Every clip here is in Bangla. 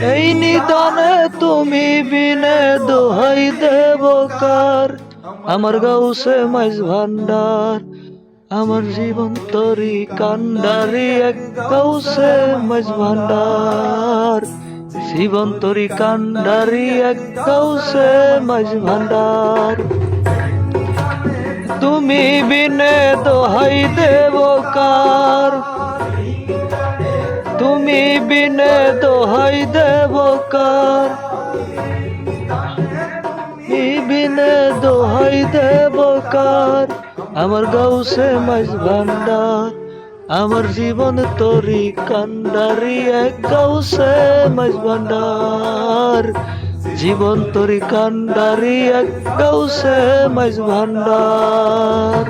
এই নিদানে তুমি বিনে দোহাই দেব কার। আমার গাউসে মাইজ ভান্ডার, আমার জীবন তরি কান্ডারি এক গাউসে মাইজ ভান্ডার, জীবন তরি কান্ডারি এক গাউসে মাইজ ভান্ডার। তুমি বিনে দোহাই দেব কার, তুমি বিনে দোহাই দেব কার, তুমি বিনে দোহাই দেব কার। আমার গাউসে মাইজ ভান্ডার, আমার জীবন তরি কান্ডারি এক গাউসে মাইজ ভান্ডার, জীবন তরি কান্ডারি এক গাউসে মাইজ ভান্ডার।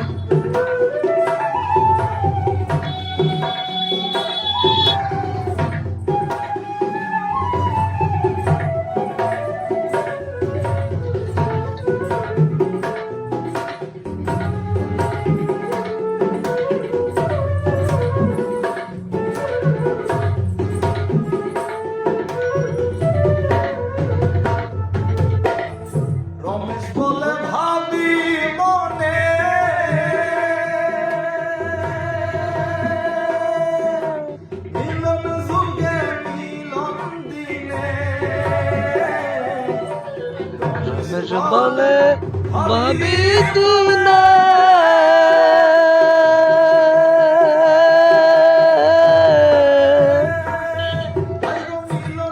রমেশ বলে ভাবি মনে, মিলন যুগে মিলন দিনে। রমেশ বলে ভাবি দিনে,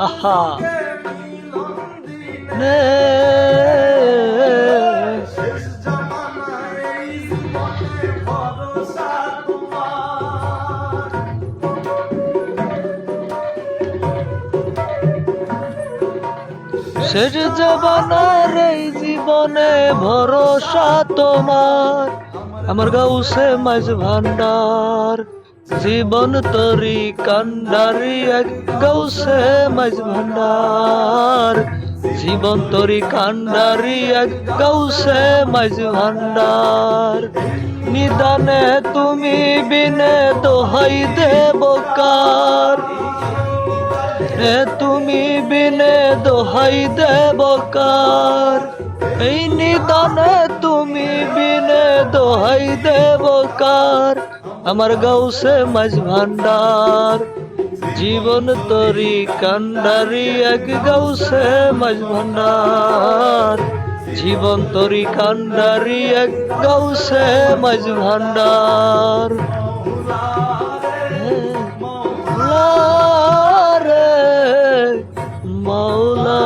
আহা নে শেষ জামানায় এই জীবনে ভরসা তোমার। শেষ জবানার এই জীবনে ভরসা তোমার। আমার গাউসে মাইজ ভান্ডার, জীবন তরি কান্ডারি এক গাউসে মাইজ ভান্ডার, জীবন তরি কান্ডারি এক গাউসে মাইজ ভান্ডার। নিদানে তুমি বিনে দোহাই দেব কার, এ তুমি বিনে দোহাই দেব কার। এই নিদানে তুমি বিনে দোহাই দেব কার। আমার গাউসে মাইজ ভান্ডার, জীবন তরি কান্ডারি এক গাউসে মাইজ ভান্ডার, জীবন তরি কান্ডারি এক গাউসে মাইজ ভান্ডার। মাওলা রে মাওলা